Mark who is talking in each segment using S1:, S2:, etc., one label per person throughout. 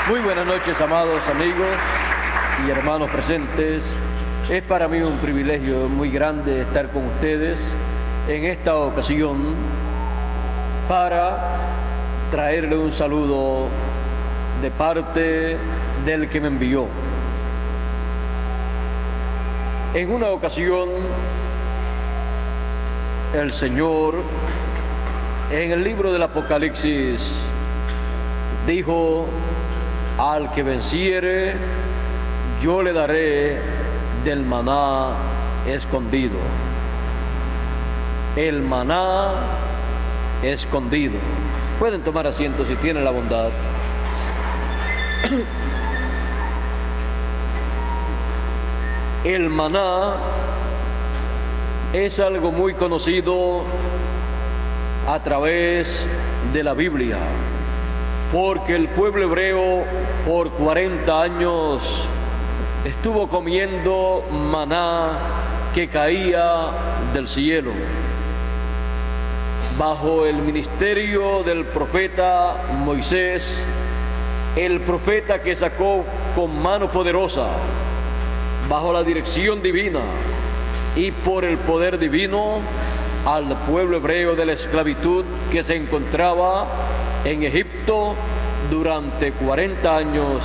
S1: Muy buenas noches, amados amigos y hermanos presentes. Es para mí un privilegio muy grande estar con ustedes en esta ocasión para traerle un saludo de parte del que me envió. En una ocasión, el Señor, en el libro del Apocalipsis, dijo: al que venciere, yo le daré del maná escondido. El maná escondido. Pueden tomar asiento si tienen la bondad. El maná es algo muy conocido a través de la Biblia, porque el pueblo hebreo por 40 años estuvo comiendo maná que caía del cielo, bajo el ministerio del profeta Moisés, el profeta que sacó con mano poderosa, bajo la dirección divina y por el poder divino, al pueblo hebreo de la esclavitud que se encontraba en Egipto durante 40 años.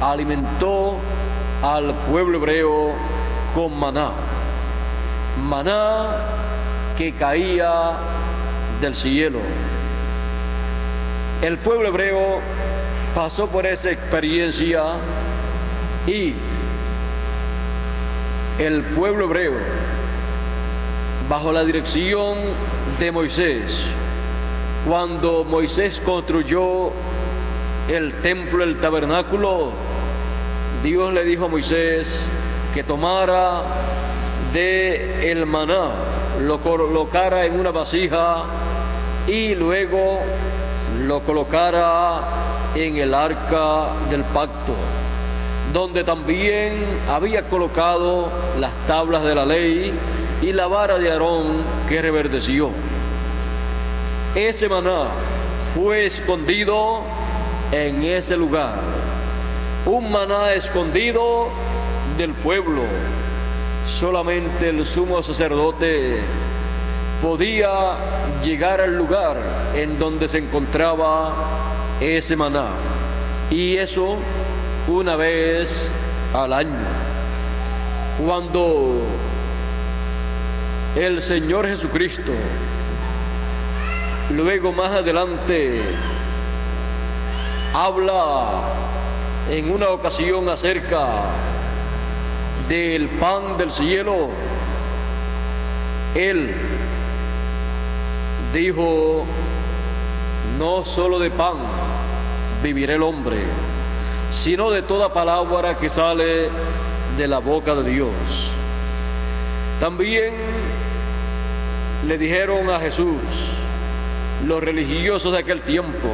S1: Alimentó al pueblo hebreo con maná, maná que caía del cielo. El pueblo hebreo pasó por esa experiencia y el pueblo hebreo, bajo la dirección de Moisés, cuando Moisés construyó el templo, el tabernáculo, Dios le dijo a Moisés que tomara de el maná, lo colocara en una vasija y luego lo colocara en el arca del pacto, donde también había colocado las tablas de la ley y la vara de Aarón que reverdeció. Ese maná fue escondido en ese lugar, un maná escondido del pueblo. Solamente el sumo sacerdote podía llegar al lugar en donde se encontraba ese maná, y eso una vez al año. Cuando el Señor Jesucristo, luego más adelante, habla en una ocasión acerca del pan del cielo, Él dijo: no solo de pan vivirá el hombre, sino de toda palabra que sale de la boca de Dios. También le dijeron a Jesús los religiosos de aquel tiempo: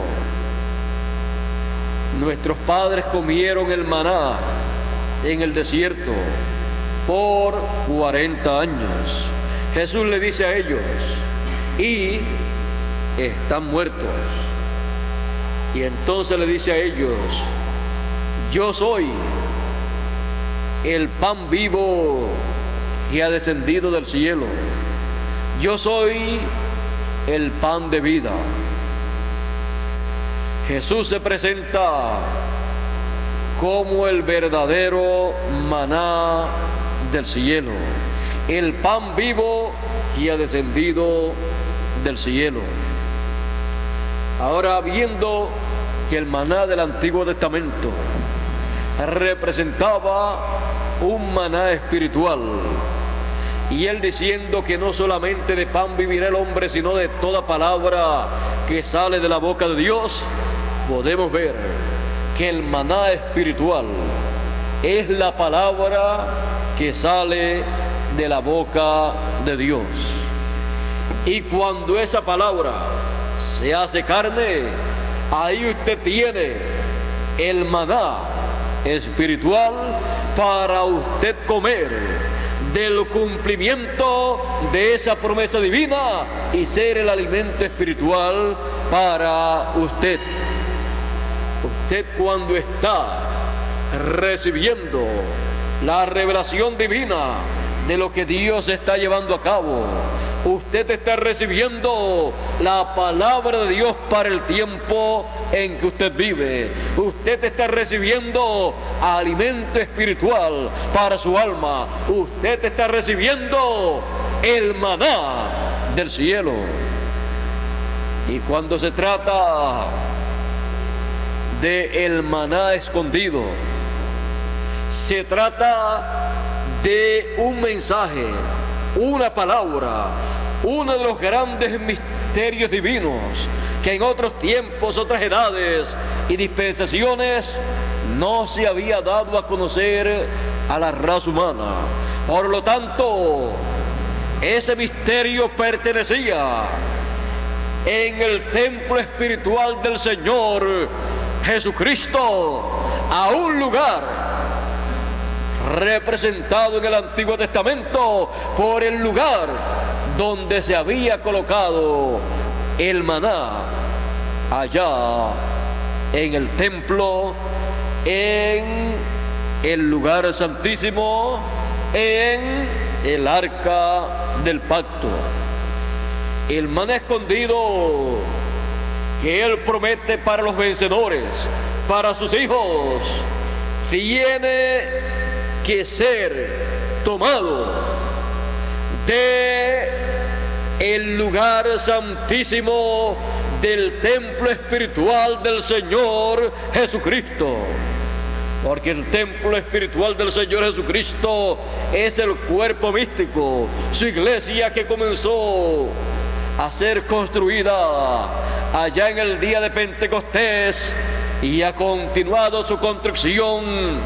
S1: nuestros padres comieron el maná en el desierto por 40 años. Jesús le dice a ellos: y están muertos. Y entonces le dice a ellos: yo soy el pan vivo que ha descendido del cielo. Yo soy el pan de vida. Jesús se presenta como el verdadero maná del cielo, el pan vivo que ha descendido del cielo. Ahora, viendo que el maná del Antiguo Testamento representaba un maná espiritual, y él diciendo que no solamente de pan vivirá el hombre, sino de toda palabra que sale de la boca de Dios, podemos ver que el maná espiritual es la palabra que sale de la boca de Dios. Y cuando esa palabra se hace carne, ahí usted tiene el maná espiritual para usted comer del cumplimiento de esa promesa divina y ser el alimento espiritual para usted. Usted, cuando está recibiendo la revelación divina de lo que Dios está llevando a cabo, usted está recibiendo la palabra de Dios para el tiempo en que usted vive. Usted está recibiendo alimento espiritual para su alma. Usted está recibiendo el maná del cielo. Y cuando se trata de el maná escondido, se trata de un mensaje, una palabra, uno de los grandes misterios divinos que en otros tiempos, otras edades y dispensaciones no se había dado a conocer a la raza humana. Por lo tanto, ese misterio pertenecía en el templo espiritual del Señor Jesucristo a un lugar representado en el Antiguo Testamento por el lugar donde se había colocado el maná, allá en el templo, en el lugar santísimo, en el arca del pacto. El maná escondido que Él promete para los vencedores, para sus hijos, tiene que ser tomado de el lugar santísimo del templo espiritual del Señor Jesucristo, porque el templo espiritual del Señor Jesucristo es el cuerpo místico, su iglesia, que comenzó a ser construida allá en el día de Pentecostés y ha continuado su construcción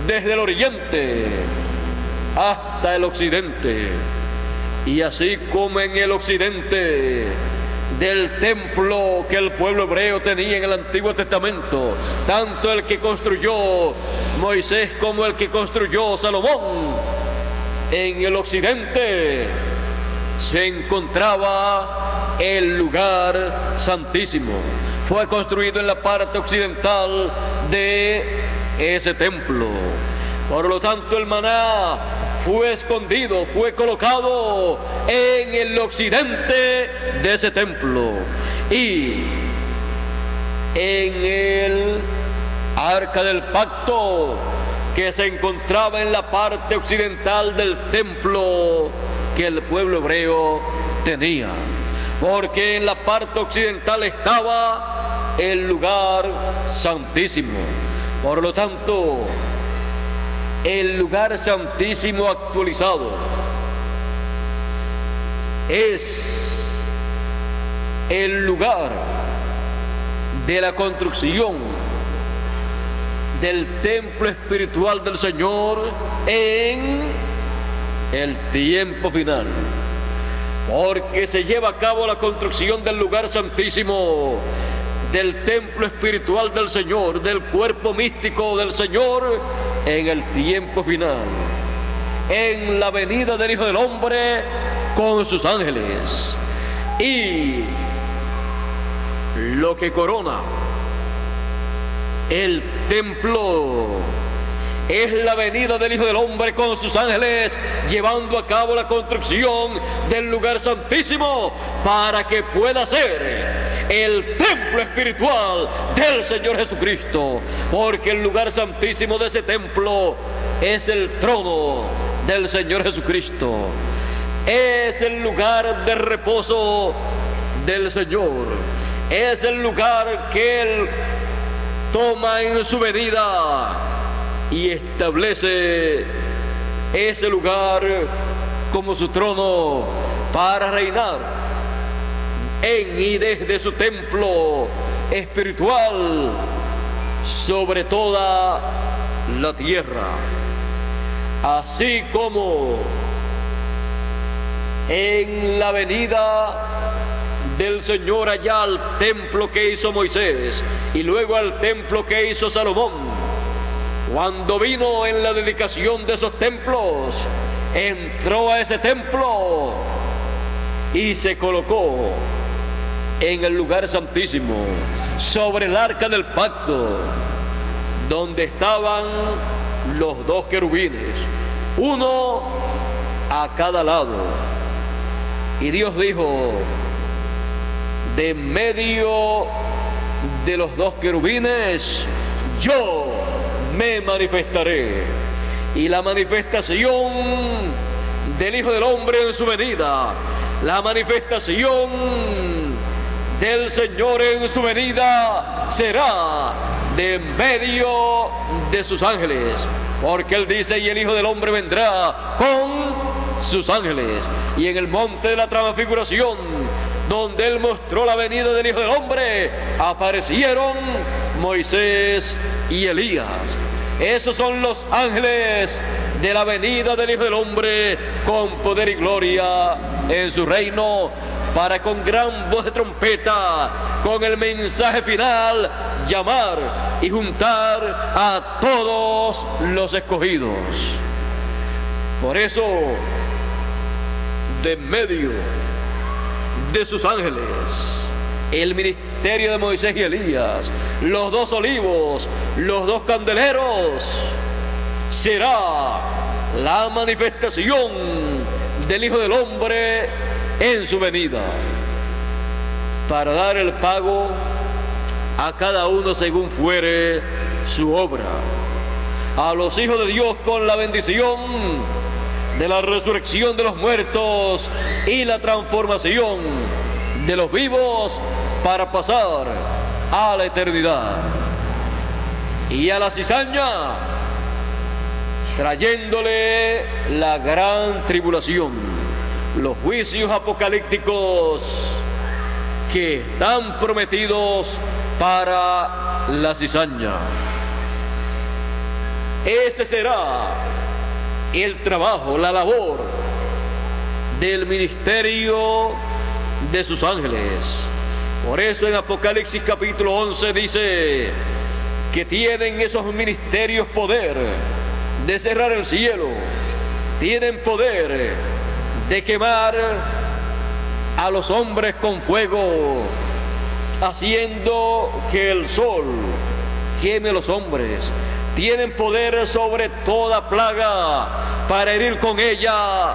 S1: desde el oriente hasta el occidente. Y así como en el occidente del templo que el pueblo hebreo tenía en el Antiguo Testamento, tanto el que construyó Moisés como el que construyó Salomón, en el occidente se encontraba el lugar santísimo. Fue construido en la parte occidental de ese templo. Por lo tanto, el maná fue escondido, fue colocado en el occidente de ese templo. Y en el arca del pacto, que se encontraba en la parte occidental del templo que el pueblo hebreo tenía, porque en la parte occidental estaba el lugar santísimo. Por lo tanto, el lugar santísimo actualizado es el lugar de la construcción del templo espiritual del Señor en el tiempo final, porque se lleva a cabo la construcción del lugar santísimo del templo espiritual del Señor, del cuerpo místico del Señor, en el tiempo final, en la venida del Hijo del Hombre con sus ángeles. Y lo que corona el templo es la venida del Hijo del Hombre con sus ángeles, llevando a cabo la construcción del lugar santísimo para que pueda ser el templo espiritual del Señor Jesucristo, porque el lugar santísimo de ese templo es el trono del Señor Jesucristo, es el lugar de reposo del Señor, es el lugar que Él toma en su venida y establece ese lugar como su trono para reinar en y desde su templo espiritual sobre toda la tierra. Así como en la venida del Señor allá al templo que hizo Moisés y luego al templo que hizo Salomón, cuando vino en la dedicación de esos templos, entró a ese templo y se colocó en el lugar santísimo, sobre el arca del pacto, donde estaban los dos querubines, uno a cada lado. Y Dios dijo: de en medio de los dos querubines yo me manifestaré. Y la manifestación del Hijo del Hombre en su venida, la manifestación del Señor en su venida, será de en medio de sus ángeles, porque Él dice: y el Hijo del Hombre vendrá con sus ángeles. Y en el monte de la transfiguración, donde Él mostró la venida del Hijo del Hombre, aparecieron Moisés y Elías. Esos son los ángeles de la venida del Hijo del Hombre con poder y gloria en su reino, para con gran voz de trompeta, con el mensaje final, llamar y juntar a todos los escogidos. Por eso, de en medio de sus ángeles, el ministerio de Moisés y Elías, los dos olivos, los dos candeleros, será la manifestación del Hijo del Hombre en su venida, para dar el pago a cada uno según fuere su obra. A los hijos de Dios con la bendición de la resurrección de los muertos y la transformación de los vivos para pasar a la eternidad. Y a la cizaña, trayéndole la gran tribulación, los juicios apocalípticos que están prometidos para la cizaña. Ese será el trabajo, la labor del ministerio de sus ángeles. Por eso en Apocalipsis capítulo 11 dice que tienen esos ministerios poder de cerrar el cielo, tienen poder de quemar a los hombres con fuego, haciendo que el sol queme a los hombres. Tienen poder sobre toda plaga para herir con ella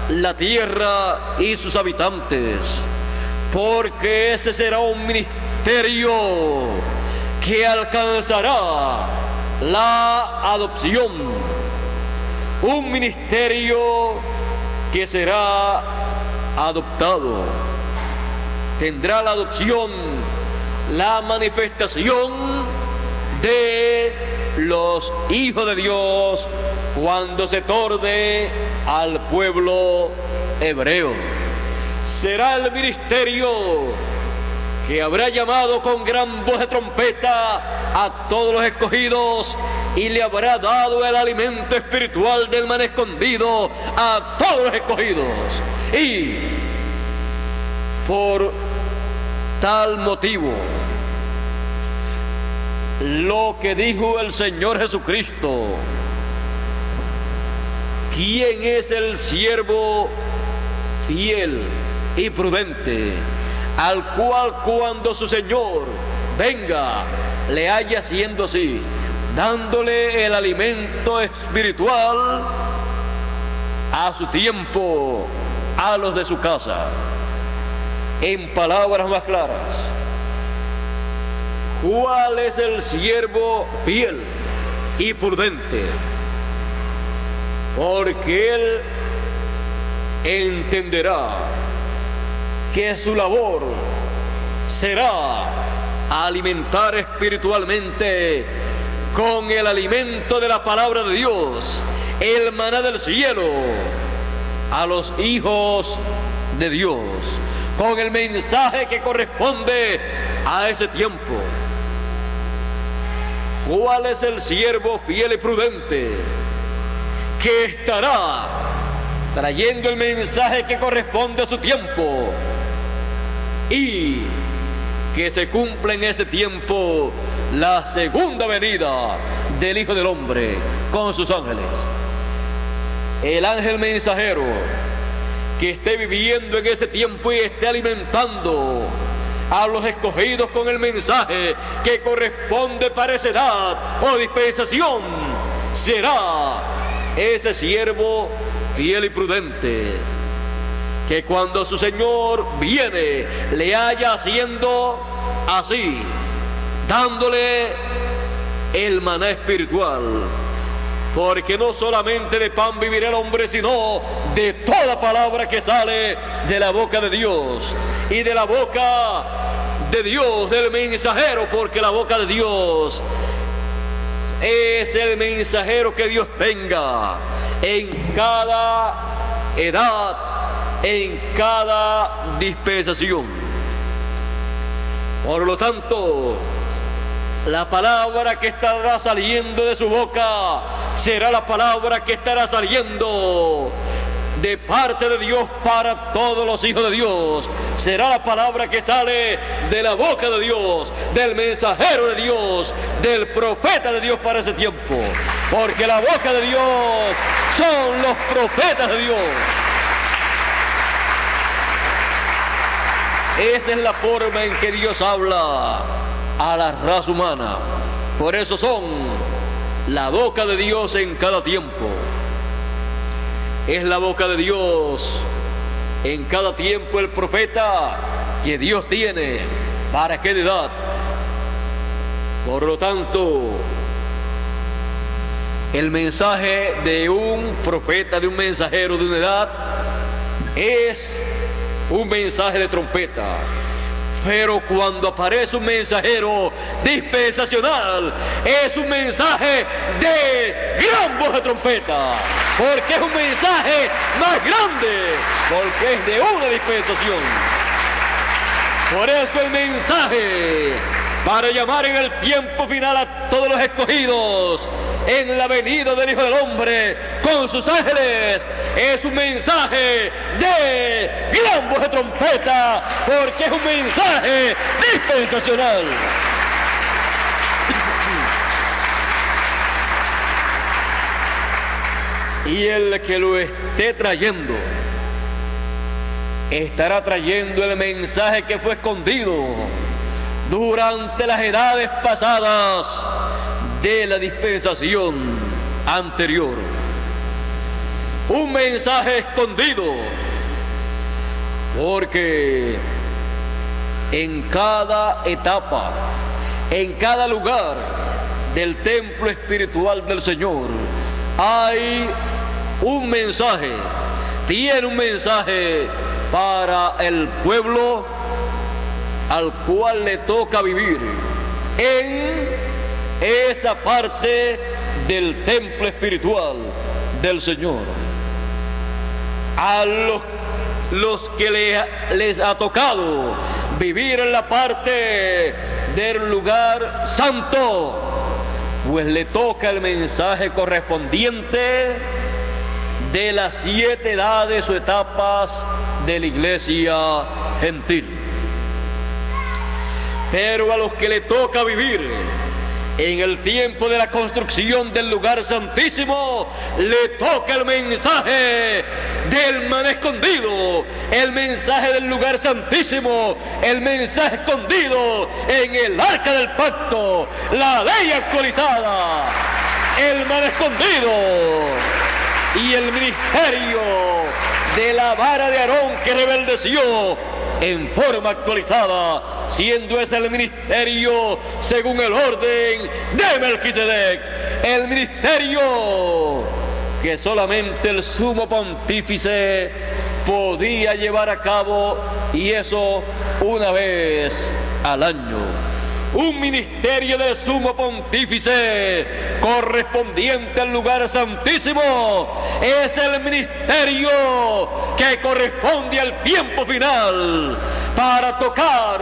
S1: la tierra y sus habitantes, porque ese será un ministerio que alcanzará la adopción, un ministerio que será adoptado, tendrá la adopción, la manifestación de los hijos de Dios cuando se torne al pueblo hebreo. Será el ministerio que habrá llamado con gran voz de trompeta a todos los escogidos y le habrá dado el alimento espiritual del maná escondido a todos los escogidos. Y por tal motivo, lo que dijo el Señor Jesucristo: ¿quién es el siervo fiel y prudente, al cual cuando su Señor venga le haya haciendo así, dándole el alimento espiritual a su tiempo a los de su casa? En palabras más claras, ¿cuál es el siervo fiel y prudente? Porque él entenderá que su labor será alimentar espiritualmente con el alimento de la palabra de Dios, el maná del cielo, a los hijos de Dios, con el mensaje que corresponde a ese tiempo. ¿Cuál es el siervo fiel y prudente que estará trayendo el mensaje que corresponde a su tiempo y que se cumple en ese tiempo la segunda venida del Hijo del Hombre con sus ángeles? El ángel mensajero que esté viviendo en ese tiempo y esté alimentando a los escogidos con el mensaje que corresponde para esa edad o dispensación, será ese siervo fiel y prudente, que cuando su Señor viene le haya haciendo así, dándole el maná espiritual, porque no solamente de pan vivirá el hombre, sino de toda palabra que sale de la boca de Dios, y de la boca de Dios, del mensajero, porque la boca de Dios es el mensajero que Dios tenga en cada edad, en cada dispensación. Por lo tanto, la palabra que estará saliendo de su boca será la palabra que estará saliendo de parte de Dios para todos los hijos de Dios. Será la palabra que sale de la boca de Dios, del mensajero de Dios, del profeta de Dios para ese tiempo, porque la boca de Dios son los profetas de Dios. Esa es la forma en que Dios habla a la raza humana. Por eso son la boca de Dios en cada tiempo. Es la boca de Dios en cada tiempo el profeta que Dios tiene para qué edad. Por lo tanto, el mensaje de un profeta, de un mensajero de una edad, es un mensaje de trompeta. Pero cuando aparece un mensajero dispensacional, es un mensaje de gran voz de trompeta, porque es un mensaje más grande, porque es de una dispensación. Por eso el mensaje para llamar en el tiempo final a todos los escogidos en la venida del Hijo del Hombre con sus ángeles es un mensaje de gran voz de trompeta, porque es un mensaje dispensacional. Y el que lo esté trayendo estará trayendo el mensaje que fue escondido durante las edades pasadas de la dispensación anterior. Un mensaje escondido, porque en cada etapa, en cada lugar del templo espiritual del Señor hay un mensaje, tiene un mensaje para el pueblo al cual le toca vivir en esa parte del templo espiritual del Señor. A los que les ha tocado vivir en la parte del lugar santo, pues le toca el mensaje correspondiente de las 7 edades o etapas de la iglesia gentil. Pero a los que le toca vivir en el tiempo de la construcción del lugar santísimo, le toca el mensaje del maná escondido, el mensaje del lugar santísimo, el mensaje escondido en el arca del pacto, la ley actualizada, el maná escondido y el ministerio de la vara de Aarón que rebeldeció en forma actualizada, siendo ese el ministerio según el orden de Melquisedec, el ministerio que solamente el sumo pontífice podía llevar a cabo, y eso una vez al año. Un ministerio del sumo pontífice correspondiente al lugar santísimo es el ministerio que corresponde al tiempo final para tocar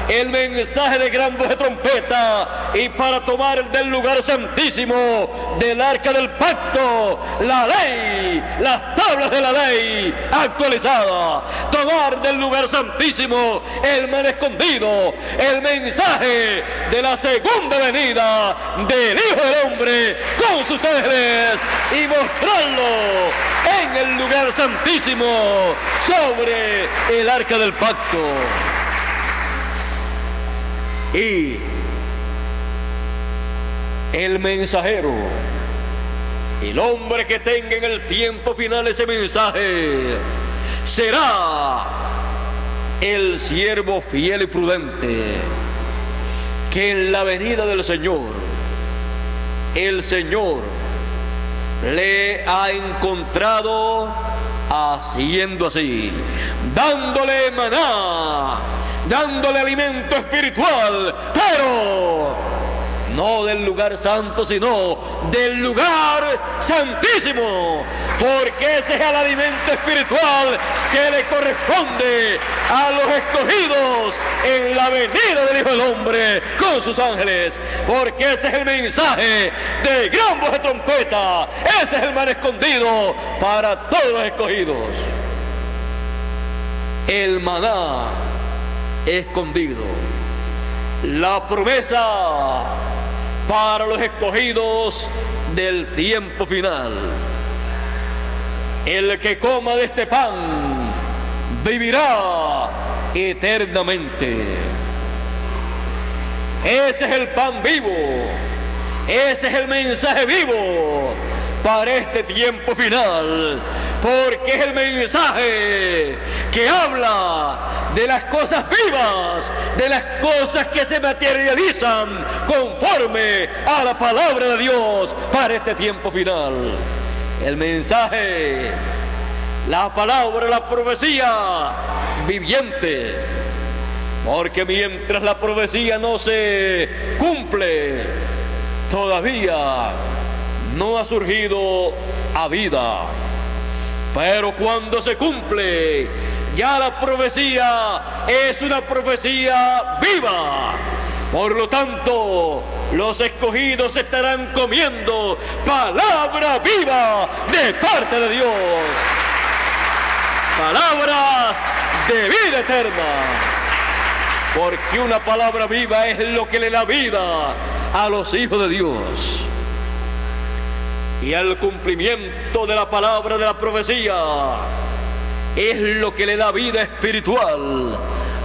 S1: el mensaje de gran voz de trompeta y para tomar del lugar santísimo del arca del pacto la ley, las tablas de la ley actualizada, tomar del lugar santísimo el maná escondido, el mensaje de la segunda venida del Hijo del Hombre con sus ángeles y mostrarlo en el lugar santísimo sobre el arca del pacto. Y el mensajero, el hombre que tenga en el tiempo final ese mensaje, será el siervo fiel y prudente, que en la venida del Señor, el Señor le ha encontrado haciendo así, dándole maná, dándole alimento espiritual, pero no del lugar santo, sino del lugar santísimo, porque ese es el alimento espiritual que le corresponde a los escogidos en la venida del Hijo del Hombre con sus ángeles, porque ese es el mensaje de gran voz de trompeta, ese es el maná escondido para todos los escogidos. El maná escondido, la promesa para los escogidos del tiempo final. El que coma de este pan vivirá eternamente. Ese es el pan vivo, ese es el mensaje vivo para este tiempo final, porque es el mensaje que habla de las cosas vivas, de las cosas que se materializan conforme a la palabra de Dios para este tiempo final. El mensaje, la palabra, la profecía viviente, porque mientras la profecía no se cumple, todavía no ha surgido a vida, pero cuando se cumple, ya la profecía es una profecía viva. Por lo tanto, los escogidos estarán comiendo palabra viva de parte de Dios, palabras de vida eterna, porque una palabra viva es lo que le da vida a los hijos de Dios. Y el cumplimiento de la palabra de la profecía es lo que le da vida espiritual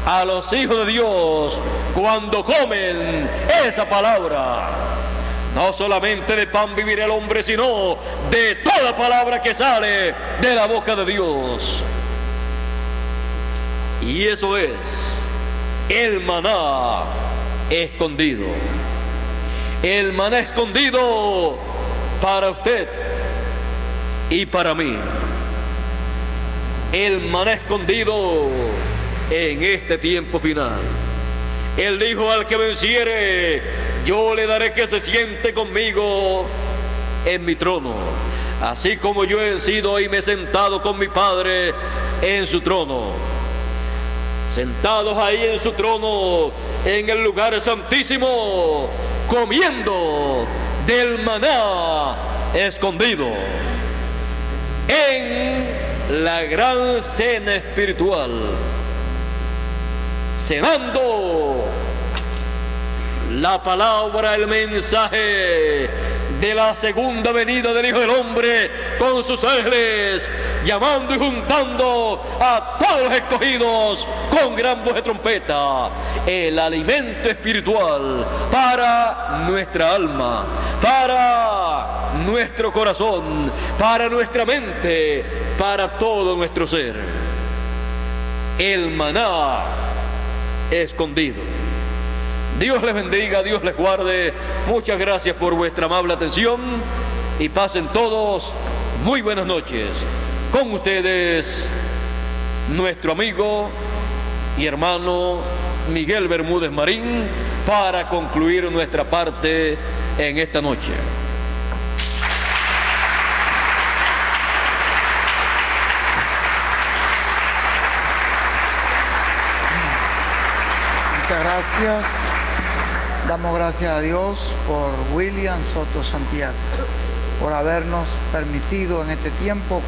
S1: a los hijos de Dios cuando comen esa palabra. No solamente de pan vivirá el hombre, sino de toda palabra que sale de la boca de Dios. Y eso es el maná escondido. El maná escondido para usted y para mí. El maná escondido en este tiempo final. Él dijo: al que venciere, yo le daré que se siente conmigo en mi trono, así como yo he sido y me he sentado con mi Padre en su trono. Sentados ahí en su trono, en el lugar santísimo, comiendo del maná escondido, en la gran cena espiritual, cenando la palabra, el mensaje de la segunda venida del Hijo del Hombre con sus ángeles, llamando y juntando a todos los escogidos con gran voz de trompeta, el alimento espiritual para nuestra alma, para nuestro corazón, para nuestra mente, para todo nuestro ser. El maná escondido. Dios les bendiga, Dios les guarde. Muchas gracias por vuestra amable atención y pasen todos muy buenas noches. Con ustedes, nuestro amigo y hermano Miguel Bermúdez Marín, para concluir nuestra parte en esta noche.
S2: Muchas gracias. Damos gracias a Dios por William Soto Santiago, por habernos permitido en este tiempo